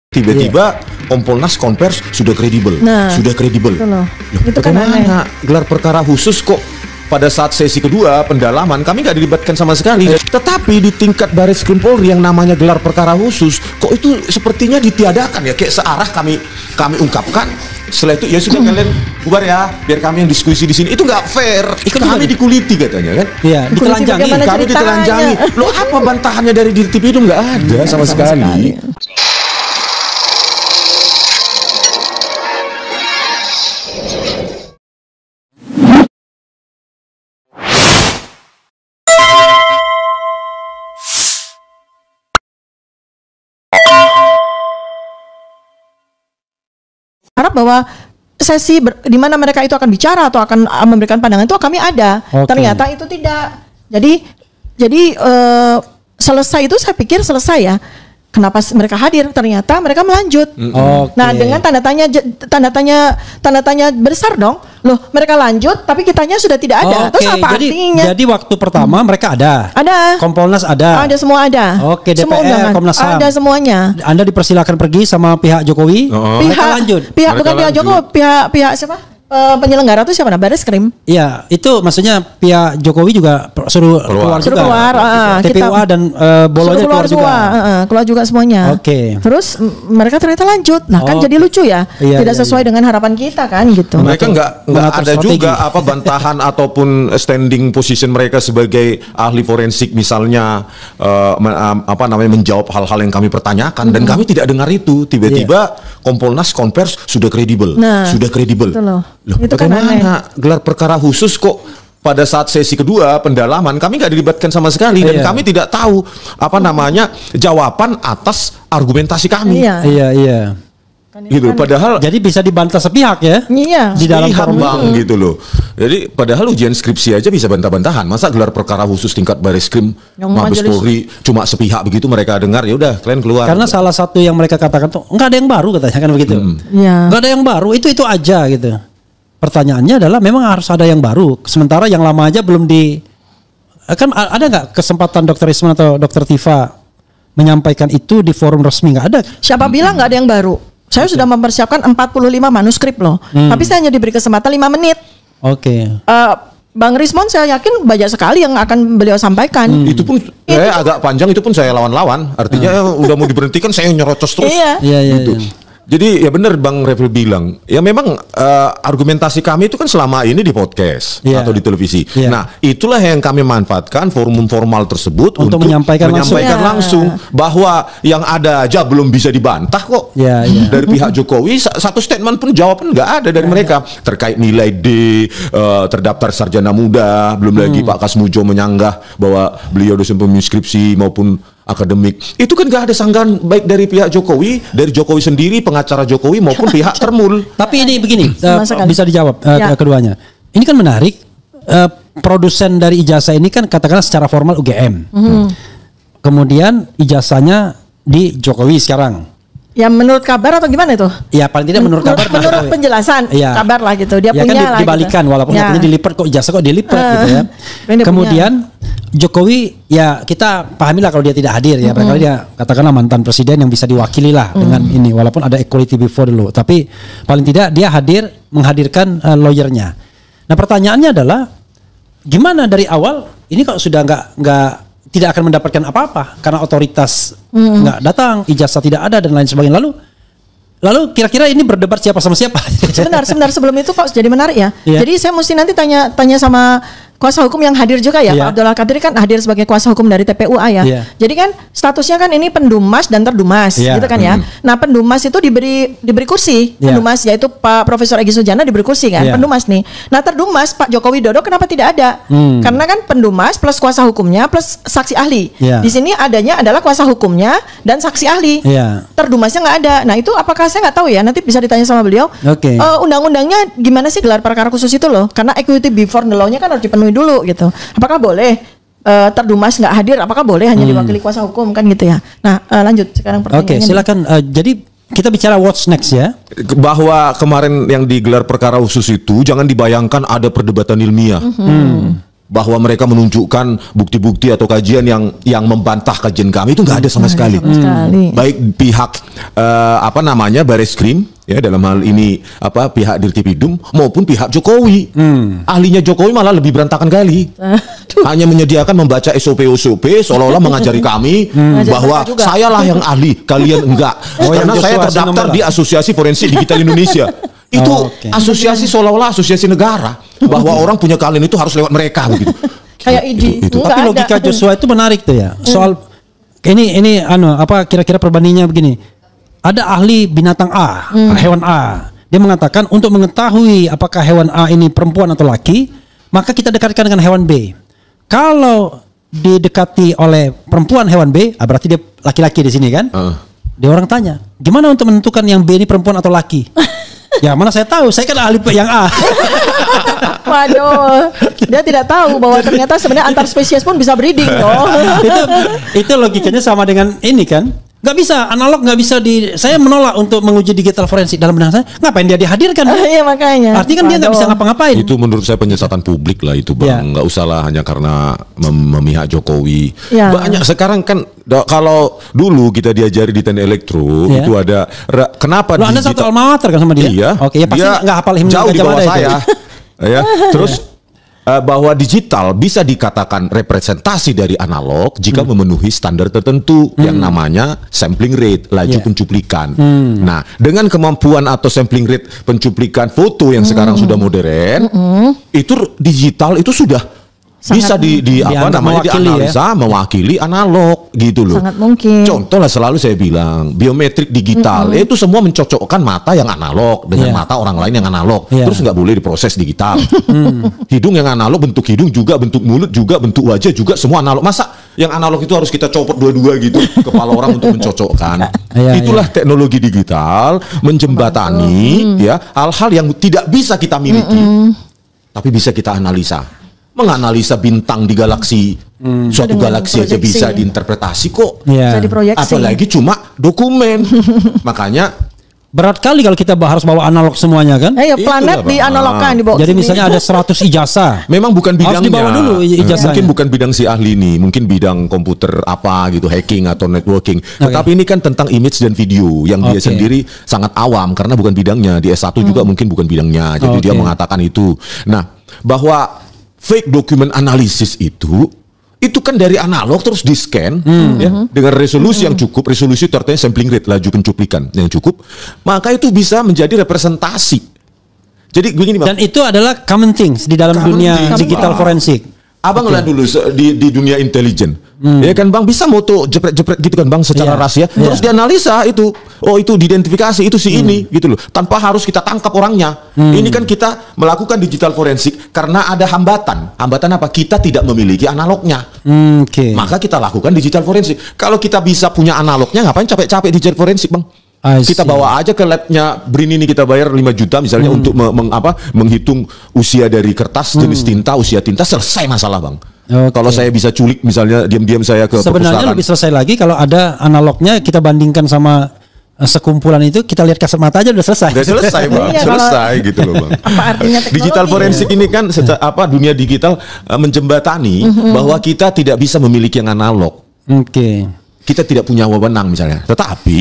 Tiba-tiba Kompolnas konvers sudah kredibel, sudah kredibel. Itu kan aneh. Gelar perkara khusus kok pada saat sesi kedua pendalaman kami nggak dilibatkan sama sekali. Tetapi di tingkat Baris Krim Polri yang namanya gelar perkara khusus kok itu sepertinya ditiadakan ya, kayak searah kami ungkapkan. Setelah itu ya sudah kalian bubar ya, biar kami yang diskusi di sini. Itu nggak fair. Kami dikuliti katanya kan? Iya, ditelanjangi. Kami ditelanjangi. Lo apa bantahannya dari di TV itu nggak ada sama sekali. Harap bahwa sesi di mana mereka itu akan bicara atau akan memberikan pandangan itu kami ada. Ternyata itu tidak. Jadi selesai itu saya pikir selesai ya. Kenapa mereka hadir? Ternyata mereka melanjut. Nah, dengan tanda tanya besar dong. Loh, mereka lanjut tapi kitanya sudah tidak ada. Terus apa artinya? Jadi waktu pertama mereka ada. Ada. Kompolnas ada. Ada, semua ada. Oke, DPR, Komnas HAM. Ada semuanya. Anda dipersilakan pergi sama pihak Jokowi. Mereka lanjut. Bukan pihak Jokowi, pihak siapa? Penyelenggara itu siapa? Baris Krim. Iya, itu maksudnya pihak Jokowi juga suruh keluar juga. TPUA dan Bolonya keluar juga. Keluar juga semuanya. Oke. Terus mereka ternyata lanjut. Nah, kan jadi lucu ya. Tidak sesuai dengan harapan kita kan gitu. Mereka nggak ada juga apa bantahan ataupun standing position mereka sebagai ahli forensik misalnya menjawab hal-hal yang kami pertanyakan dan kami tidak dengar itu. Tiba-tiba Kompolnas konvers sudah kredibel, sudah kredibel. Loh, itu bagaimana gelar perkara khusus kok pada saat sesi kedua pendalaman kami nggak dilibatkan sama sekali dan kami tidak tahu jawaban atas argumentasi kami. Iya. Gitu. Padahal jadi bisa dibantah sepihak ya. Iya. Di dalam forum gitu loh. Jadi padahal ujian skripsi aja bisa bantah-bantahan. Masa gelar perkara khusus tingkat Baris Krim, Mabes Polri cuma sepihak begitu mereka dengar ya udah kalian keluar. Karena salah satu yang mereka katakan tuh nggak ada yang baru katanya kan begitu. Nggak ada yang baru, itu aja gitu. Pertanyaannya adalah memang harus ada yang baru. Sementara yang lama aja belum kan ada nggak kesempatan Dr. Isman atau Dr. Tifa menyampaikan itu di forum resmi? Nggak ada. Siapa bilang nggak ada yang baru? Saya sudah mempersiapkan 45 manuskrip loh. Tapi saya hanya diberi kesempatan 5 menit. Bang Rismon saya yakin banyak sekali yang akan beliau sampaikan. Itu pun agak panjang, itu pun saya lawan-lawan. Artinya udah mau diberhentikan saya nyerocos terus. Iya. Jadi ya benar Bang Refil bilang, ya memang argumentasi kami itu kan selama ini di podcast atau di televisi. Nah, itulah yang kami manfaatkan forum formal tersebut untuk menyampaikan langsung bahwa yang ada aja belum bisa dibantah kok. Dari pihak Jokowi satu statement pun jawaban nggak ada dari mereka terkait nilai D, terdaftar sarjana muda, belum lagi Pak Kasmujo menyanggah bahwa beliau dosen pembimbing skripsi maupun akademik. Itu kan gak ada sanggahan baik dari pihak Jokowi, dari Jokowi sendiri, pengacara Jokowi maupun pihak Termul. Tapi ini begini, bisa dijawab keduanya. Ini kan menarik. Produsen dari ijazah ini kan katakanlah secara formal UGM. Kemudian ijazahnya di Jokowi sekarang. Ya menurut kabar atau gimana itu? Ya paling tidak menurut kabar. Menurut penjelasan kabar lah gitu. Dia punya kan lah dibalikan gitu. Walaupun katanya dilipat kok ijazah kok dilipat gitu ya. Kemudian Jokowi ya kita pahamilah kalau dia tidak hadir ya. Barangkali dia katakanlah mantan presiden yang bisa diwakili lah dengan ini. Walaupun ada equality before dulu. Tapi paling tidak dia menghadirkan lawyernya. Nah pertanyaannya adalah gimana dari awal ini kalau sudah nggak tidak akan mendapatkan apa-apa karena otoritas nggak datang, ijazah tidak ada dan lain sebagainya. Lalu kira-kira ini berdebat siapa sama siapa? Sebentar sebelum itu kok jadi menarik ya. Jadi saya mesti nanti tanya sama kuasa hukum yang hadir juga ya. Pak Abdullah Qadir kan hadir sebagai kuasa hukum dari TPUA ya. Jadi kan statusnya kan ini pendumas dan terdumas gitu kan ya. Nah pendumas itu diberi kursi. Pendumas yaitu Pak Profesor Egy Sujana diberi kursi kan. Pendumas nih. Nah terdumas Pak Joko Widodo kenapa tidak ada? Karena kan pendumas plus kuasa hukumnya plus saksi ahli. Di sini adanya adalah kuasa hukumnya dan saksi ahli. Terdumasnya nggak ada. Nah itu apakah saya nggak tahu ya. Nanti bisa ditanya sama beliau. Undang-undangnya gimana sih gelar perkara khusus itu loh? Karena equity before the law-nya kan harus dipenuhi dulu gitu. Apakah boleh terdumas nggak hadir? Apakah boleh hanya diwakili kuasa hukum kan gitu ya? Nah lanjut sekarang pertanyaannya. Silakan. Jadi kita bicara what's next ya. Bahwa kemarin yang digelar perkara khusus itu jangan dibayangkan ada perdebatan ilmiah. bahwa mereka menunjukkan bukti-bukti atau kajian yang membantah kajian kami itu nggak ada sama sekali. Baik pihak Bareskrim ya dalam hal ini pihak Dirtipidum maupun pihak Jokowi. Ahlinya Jokowi malah lebih berantakan kali. Hanya menyediakan membaca SOP seolah-olah mengajari kami bahwa sayalah yang ahli, kalian enggak. Karena saya terdaftar di Asosiasi Forensik Digital Indonesia. Itu asosiasi seolah-olah asosiasi negara bahwa orang punya kalian itu harus lewat mereka begitu. Kayak itu. Tapi logika Joshua itu menarik tuh ya. Soal ini kira-kira perbandingannya begini. Ada ahli binatang A, hewan A. Dia mengatakan untuk mengetahui apakah hewan A ini perempuan atau laki, maka kita dekatkan dengan hewan B. Kalau didekati oleh perempuan hewan B, berarti dia laki-laki di sini kan? Dia orang tanya, gimana untuk menentukan yang B ini perempuan atau laki? Ya mana saya tahu, saya kan ahli yang A. Waduh, dia tidak tahu bahwa ternyata sebenarnya antar spesies pun bisa breeding loh. itu logikanya sama dengan ini kan? Gak bisa, analog gak bisa saya menolak untuk menguji digital forensik dalam benak saya. Ngapain dia dihadirkan? Iya makanya. Artinya kan dia gak bisa ngapa-ngapain. Itu menurut saya penyesatan publik lah itu Bang. Gak usah lah hanya karena memihak Jokowi. Banyak sekarang kan kalau dulu kita diajari di teknik elektro itu ada kenapa Anda satu alma mater kan sama dia? Iya. Oke, ya pasti gak hafal himne jauh di bawah saya. Ya. Terus bahwa digital bisa dikatakan representasi dari analog jika memenuhi standar tertentu yang namanya sampling rate, laju pencuplikan. Nah, dengan kemampuan atau sampling rate pencuplikan foto yang sekarang sudah modern, itu digital itu sudah bisa dianalisa mewakili analog gitu loh. Sangat mungkin. Contoh lah selalu saya bilang biometrik digital itu semua mencocokkan mata yang analog dengan mata orang lain yang analog. Terus nggak boleh diproses digital. Hidung yang analog, bentuk hidung juga, bentuk mulut juga, bentuk wajah juga semua analog. Masa yang analog itu harus kita copot dua-dua gitu kepala orang untuk mencocokkan? Itulah teknologi digital menjembatani hal-hal yang tidak bisa kita miliki tapi bisa kita analisa. Menganalisa bintang di galaksi suatu galaksi aja bisa diinterpretasi kok. Bisa diproyeksi. Apalagi cuma dokumen. Makanya berat kali kalau kita harus bawa analog semuanya kan? Planet dianalogkan dibawa. Jadi misalnya ada 100 ijazah. Memang bukan bidangnya. Harus dibawa dulu ijazahnya. Mungkin bukan bidang si ahli ini, mungkin bidang komputer apa gitu, hacking atau networking. Tetapi ini kan tentang image dan video yang dia sendiri sangat awam karena bukan bidangnya. Di S1 juga mungkin bukan bidangnya. Jadi dia mengatakan itu. Nah, bahwa fake document analysis itu kan dari analog terus di scan dengan resolusi yang cukup, resolusi itu artinya sampling rate, laju pencuplikan yang cukup, maka itu bisa menjadi representasi. Jadi begini Bang. Dan itu adalah common things di dalam dunia digital forensik. Abang lihat dulu di dunia intelijen, ya kan Bang, bisa moto jepret-jepret gitu kan Bang secara rahasia, terus dianalisa itu, itu diidentifikasi itu si ini gitu loh, tanpa harus kita tangkap orangnya. Ini kan kita melakukan digital forensik karena ada hambatan apa? Kita tidak memiliki analognya, maka kita lakukan digital forensik. Kalau kita bisa punya analognya, ngapain capek-capek digital forensik Bang? Kita bawa aja ke labnya BRIN ini, kita bayar 5 juta misalnya untuk menghitung usia dari kertas, jenis tinta, usia tinta, selesai masalah Bang. Kalau saya bisa culik misalnya diam-diam saya ke perpustakaan. Sebenarnya lebih selesai lagi kalau ada analognya, kita bandingkan sama sekumpulan itu, kita lihat kasat mata aja udah selesai. Udah selesai Bang, selesai gitu loh Bang. Apa artinya teknologi? Digital forensik ini kan dunia digital menjembatani bahwa kita tidak bisa memiliki yang analog. Kita tidak punya wewenang misalnya. Tetapi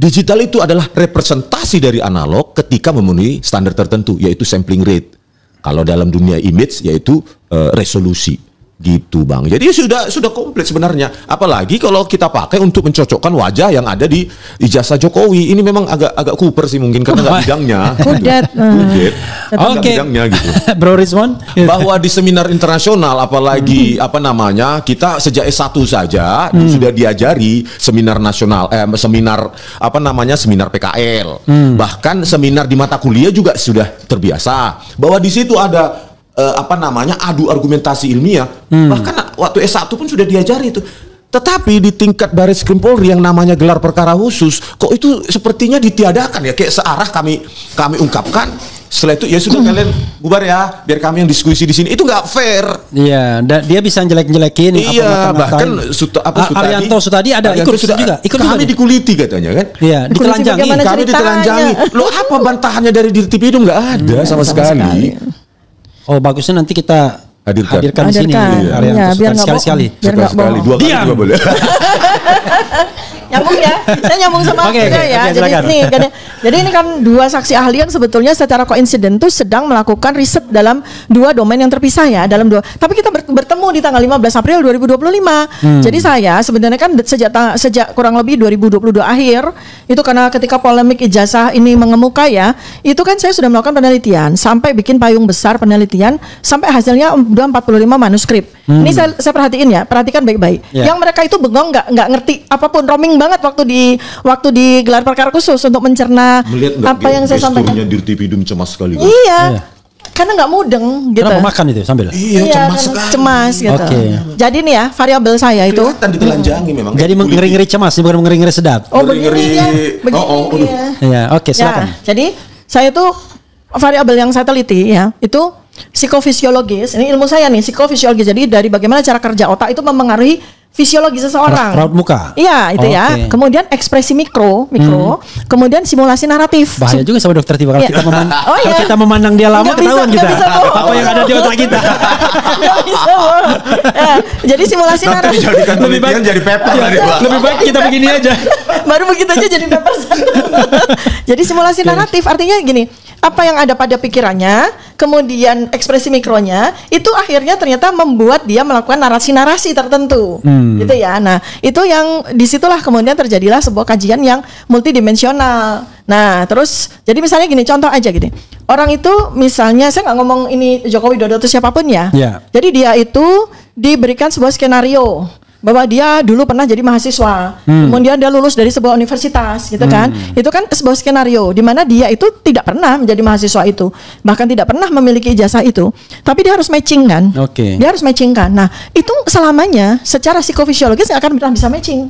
digital itu adalah representasi dari analog ketika memenuhi standar tertentu, yaitu sampling rate. Kalau dalam dunia image yaitu resolusi. Gitu Bang. Jadi sudah komplit sebenarnya. Apalagi kalau kita pakai untuk mencocokkan wajah yang ada di ijazah Jokowi. Ini memang agak kuper sih mungkin karena nggak bidangnya. Kudet. Bidangnya gitu. Bro Rizwan, bahwa di seminar internasional apalagi kita sejak S1 saja sudah diajari seminar nasional, seminar PKL. Bahkan seminar di mata kuliah juga sudah terbiasa bahwa di situ ada adu argumentasi ilmiah. Bahkan waktu S1 pun sudah diajari itu. Tetapi di tingkat Bareskrim Polri yang namanya gelar perkara khusus, kok itu sepertinya ditiadakan ya, kayak searah kami ungkapkan. Setelah itu ya sudah kalian bubar ya, biar kami yang diskusi di sini. Itu nggak fair. Iya, dia bisa jelek-jelekin. Iya, bahkan Arianto Sutadi ada ikut juga. Kami dikuliti katanya kan. Iya, ditelanjangi. Kami ditelanjangi. Lo apa bantahannya dari Dirtipidum? Nggak ada sama sekali. Oh, bagusnya nanti kita hadirkan di sini. Ya, biar sekali-sekali. Biar nggak bohong. 2 kali juga boleh. Nyambung ya, saya nyambung sama ya. Jadi ini kan 2 saksi ahli yang sebetulnya secara koinsiden tuh sedang melakukan riset dalam 2 domain yang terpisah ya, tapi kita bertemu di tanggal 15 April 2025. Jadi saya sebenarnya kan sejak kurang lebih 2022 akhir itu karena ketika polemik ijazah ini mengemuka ya, itu kan saya sudah melakukan penelitian sampai bikin payung besar penelitian sampai hasilnya 45 manuskrip. Ini saya perhatikan baik-baik. Yang mereka itu bengong nggak ngerti apapun, roaming banget waktu di gelar perkara khusus untuk mencerna apa yang saya sampaikan. Gesturnya dirtipidum cemas sekali. Iya. Karena nggak mudeng gitu. Karena makan itu sambil. Iya, cemas gitu. Jadi nih ya, variabel saya itu ditelanjangi memang. Jadi ngeri-ngeri cemas, bukan ngeri-ngeri sedap. Oh, begini ya. Iya, oke, silakan. Jadi saya tuh variabel yang saya teliti ya, itu psikofisiologis. Ini ilmu saya nih, psikofisiologis. Jadi dari bagaimana cara kerja otak itu mempengaruhi fisiologi seseorang. Raut muka. Iya, itu ya. Kemudian ekspresi mikro, kemudian simulasi naratif. Bahaya juga sama dokter Tiba kalau kita memandang dia lama ketahuan kita. Apa yang ada di otak kita. Gak bisa. Jadi simulasi naratif. Lebih baik jadi paper Lebih baik kita begini aja. Baru begitu aja jadi paper. Jadi simulasi naratif artinya gini, apa yang ada pada pikirannya, kemudian ekspresi mikronya, itu akhirnya ternyata membuat dia melakukan narasi-narasi tertentu. Gitu ya. Nah, itu yang disitulah kemudian terjadilah sebuah kajian yang multidimensional. Nah, terus jadi misalnya gini, contoh aja gini. Orang itu misalnya, saya nggak ngomong ini Joko Widodo atau siapapun ya. Jadi dia itu diberikan sebuah skenario bahwa dia dulu pernah jadi mahasiswa, kemudian dia lulus dari sebuah universitas, gitu kan? Itu kan sebuah skenario di mana dia itu tidak pernah menjadi mahasiswa itu, bahkan tidak pernah memiliki ijazah itu, tapi dia harus matching kan? Dia harus matching kan? Nah, itu selamanya secara psikofisiologis nggak akan pernah bisa matching.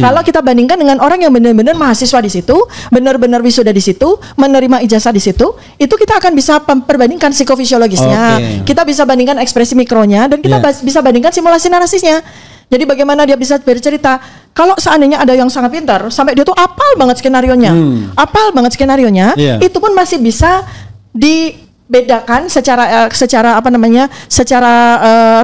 Kalau kita bandingkan dengan orang yang benar-benar mahasiswa di situ, benar-benar wisuda di situ, menerima ijazah di situ, itu kita akan bisa perbandingkan psikofisiologisnya, kita bisa bandingkan ekspresi mikronya, dan kita bisa bandingkan simulasi narasisnya. Jadi bagaimana dia bisa bercerita. Kalau seandainya ada yang sangat pintar, sampai dia tuh apal banget skenarionya, itu pun masih bisa dibedakan secara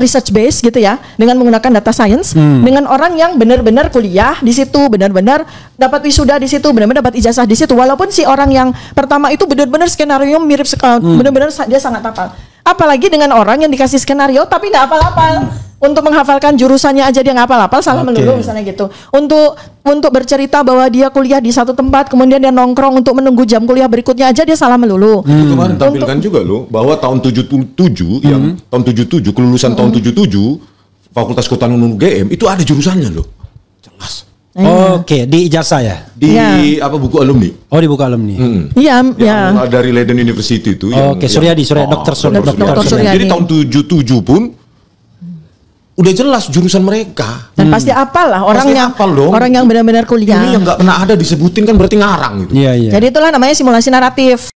research base gitu ya, dengan menggunakan data science, dengan orang yang benar-benar kuliah di situ, benar-benar dapat wisuda di situ, benar-benar dapat ijazah di situ. Walaupun si orang yang pertama itu benar-benar skenario mirip sekali, benar-benar dia sangat hafal. Apalagi dengan orang yang dikasih skenario tapi nggak hafal-hafal. Untuk menghafalkan jurusannya aja dia nggak hafal-hafal, salah melulu misalnya gitu. Untuk bercerita bahwa dia kuliah di satu tempat, kemudian dia nongkrong untuk menunggu jam kuliah berikutnya aja dia salah melulu. Kemarin tampilkan juga loh bahwa tahun 77 yang tahun 77 kelulusan tahun 77 Fakultas Kehutanan UGM itu ada jurusannya loh. Jelas. Di ijazah ya? Di buku alumni. Oh, di buku alumni. Iya, dari Leiden University itu. Suryadi, Dr. Suryadi. Jadi tahun 77 pun udah jelas jurusan mereka. Dan pasti apal lah orang yang benar-benar kuliah. Ini yang nggak pernah ada disebutin kan berarti ngarang gitu. Iya. Jadi itulah namanya simulasi naratif.